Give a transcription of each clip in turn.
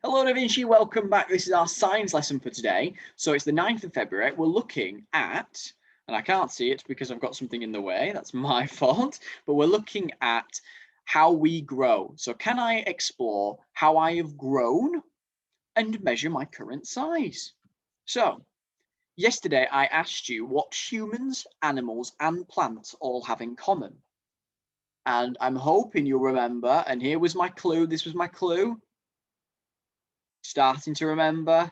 Hello, Da Vinci. Welcome back. This is our science lesson for today. So it's the 9th of February. We're looking at, and I can't see it because I've got something in the way. That's my fault. But we're looking at how we grow. So can I explore how I have grown and measure my current size? So yesterday I asked you what humans, animals, and plants all have in common. And I'm hoping you'll remember. And here was my clue. This was my clue. Starting to remember.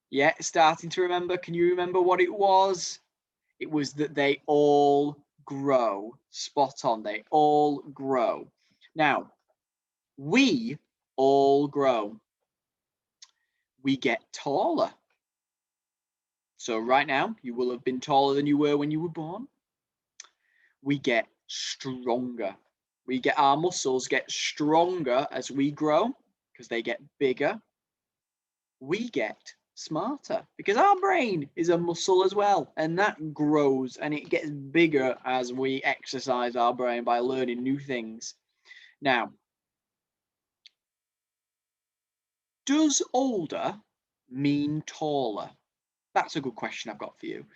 Yeah, starting to remember. Can you remember what it was? It was that they all grow. Spot on. They all grow. Now, we all grow. We get taller. So right now, you will have been taller than you were when you were born. We get stronger. Our muscles get stronger as we grow because they get bigger. We get smarter because our brain is a muscle as well, and that grows and it gets bigger as we exercise our brain by learning new things. Now, does older mean taller? That's a good question I've got for you.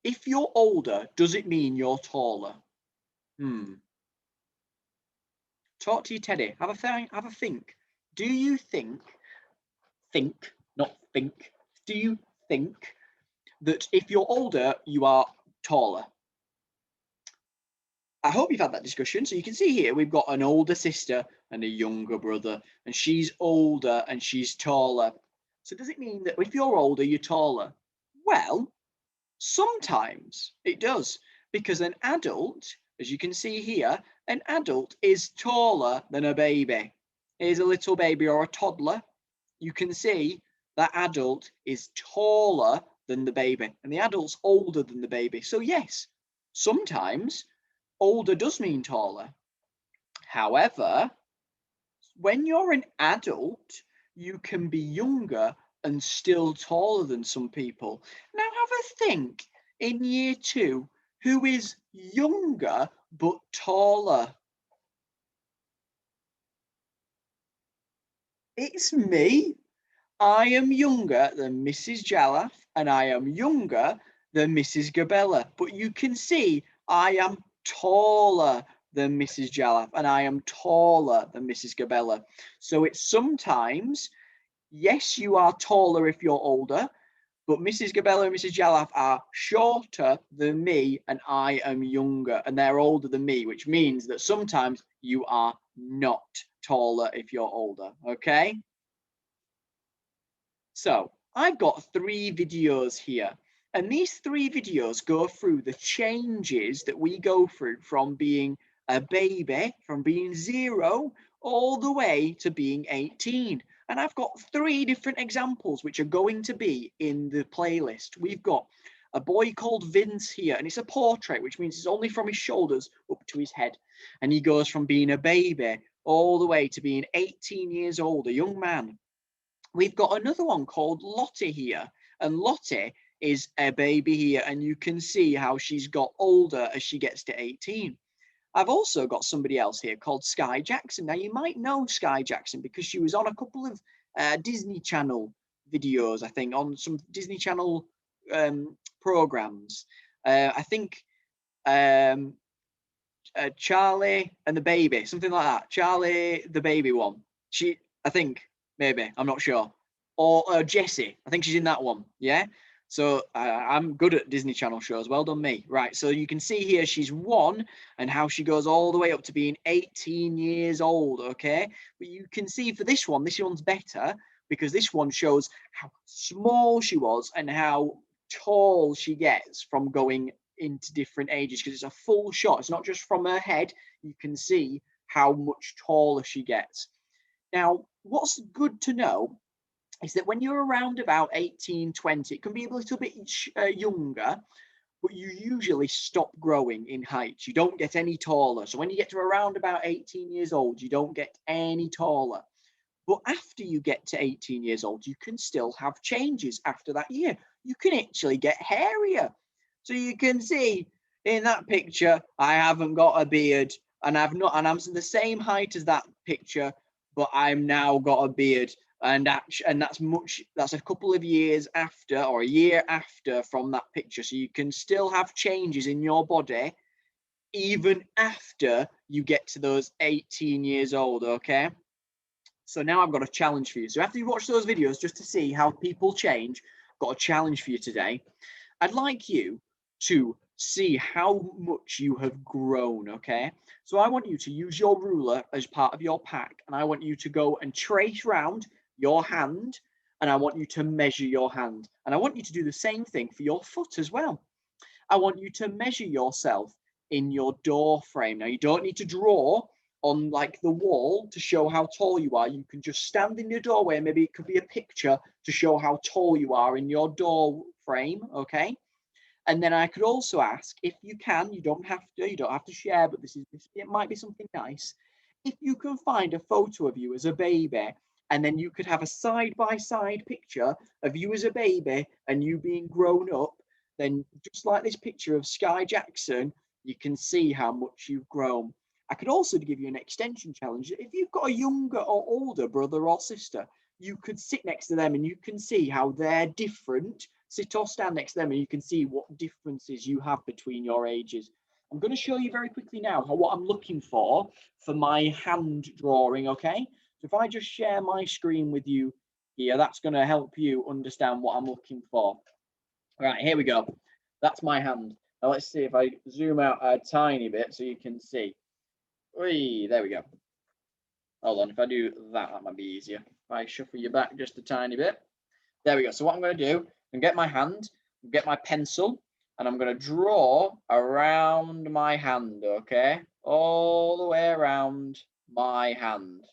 If you're older, does it mean you're taller? Talk to your teddy. Have a think. Do you think, not think, do you think that if you're older, you are taller? I hope you've had that discussion. So you can see here, we've got an older sister and a younger brother, and she's older and she's taller. So does it mean that if you're older, you're taller? Well, sometimes it does, because an adult, as you can see here, an adult is taller than a baby. Here's a little baby or a toddler. You can see that adult is taller than the baby, and the adult's older than the baby. So yes, sometimes older does mean taller. However, when you're an adult, you can be younger and still taller than some people. Now have a think, in year 2, who is younger but taller? It's me. I am younger than Mrs. Jalaf and I am younger than Mrs. Gabella. But you can see I am taller than Mrs. Jalaf and I am taller than Mrs. Gabella. So it's sometimes, yes, you are taller if you're older, but Mrs. Gabella and Mrs. Jalaf are shorter than me and I am younger and they're older than me, which means that sometimes you are not taller if you're older, okay? So I've got 3 videos here, and these 3 videos go through the changes that we go through from being a baby, from being 0 all the way to being 18. And I've got 3 different examples which are going to be in the playlist. We've got a boy called Vince here, and it's a portrait, which means it's only from his shoulders up to his head. And he goes from being a baby all the way to being 18 years old, a young man. We've got another one called Lottie here, and Lottie is a baby here, and you can see how she's got older as she gets to 18. I've also got somebody else here called Sky Jackson. Now, you might know Sky Jackson because she was on a couple of Disney Channel videos, I think, on some Disney Channel programs. I think Charlie and the Baby, something like that. Charlie the Baby one. I think, maybe, I'm not sure. Or Jessie, I think she's in that one, yeah? So I'm good at Disney Channel shows, well done me. Right, so you can see here she's 1 and how she goes all the way up to being 18 years old, okay? But you can see for this one's better because this one shows how small she was and how tall she gets from going into different ages, because it's a full shot. It's not just from her head. You can see how much taller she gets. Now, what's good to know is that when you're around about 18, 20, it can be a little bit younger, but you usually stop growing in height. You don't get any taller. So when you get to around about 18 years old, you don't get any taller. But after you get to 18 years old, you can still have changes after that year. You can actually get hairier. So you can see in that picture, I haven't got a beard, and I'm the same height as that picture, but I'm now got a beard. and that's a couple of years after, or a year after from that picture. So you can still have changes in your body even after you get to those 18 years old, okay? So now I've got a challenge for you. So after you watch those videos, just to see how people change, I've got a challenge for you today. I'd like you to see how much you have grown, okay? So I want you to use your ruler as part of your pack, and I want you to go and trace round your hand, and I want you to measure your hand. And I want you to do the same thing for your foot as well. I want you to measure yourself in your door frame. Now, you don't need to draw on like the wall to show how tall you are. You can just stand in your doorway. Maybe it could be a picture to show how tall you are in your door frame, okay? And then I could also ask, if you can, you don't have to share, but it might be something nice. If you can find a photo of you as a baby, and then you could have a side-by-side picture of you as a baby and you being grown up, then just like this picture of Sky Jackson, you can see how much you've grown. I could also give you an extension challenge. If you've got a younger or older brother or sister, you could sit next to them and you can see how they're different. Sit or stand next to them and you can see what differences you have between your ages. I'm going to show you very quickly now what I'm looking for my hand drawing, okay? So if I just share my screen with you here, that's going to help you understand what I'm looking for. All right, here we go. That's my hand. Now let's see if I zoom out a tiny bit so you can see. Whee, there we go. Hold on, if I do that, that might be easier. If I shuffle you back just a tiny bit. There we go. So what I'm going to do, I'm get my hand, get my pencil, and I'm going to draw around my hand, okay? All the way around my hand.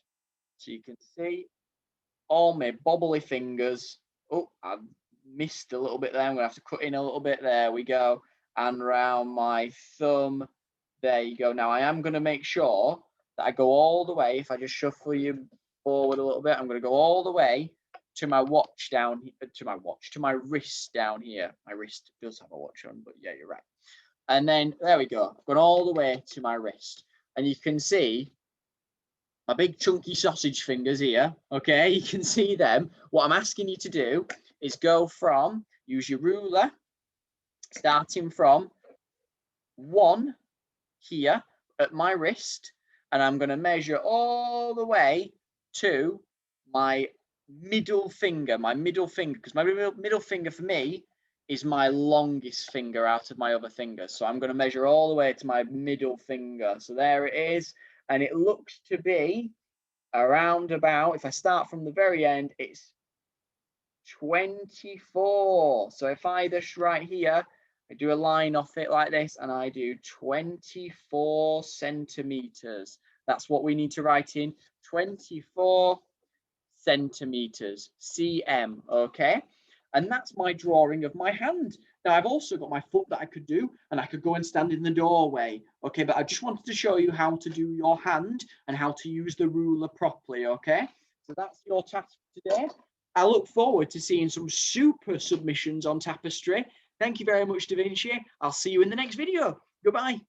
So you can see all my bobbly fingers. Oh, I've missed a little bit there. I'm going to have to cut in a little bit. There we go. And around my thumb. There you go. Now I am going to make sure that I go all the way. If I just shuffle you forward a little bit, I'm going to go all the way to my watch down here, to my wrist down here. My wrist does have a watch on, but yeah, you're right. And then there we go. I've gone all the way to my wrist, and you can see my big chunky sausage fingers here. Okay, you can see them. What I'm asking you to do is use your ruler, starting from 1 here at my wrist, and I'm going to measure all the way to my middle finger, because my middle finger for me is my longest finger out of my other fingers. So I'm going to measure all the way to my middle finger. So there it is, and it looks to be around about, if I start from the very end, it's 24. So if I just right here, I do a line off it like this, and I do 24 centimeters. That's what we need to write in, 24 centimeters, cm, okay? And that's my drawing of my hand. Now, I've also got my foot that I could do, and I could go and stand in the doorway, okay? But I just wanted to show you how to do your hand and how to use the ruler properly, okay? So that's your task today. I look forward to seeing some super submissions on Tapestry. Thank you very much, Da Vinci. I'll see you in the next video. Goodbye.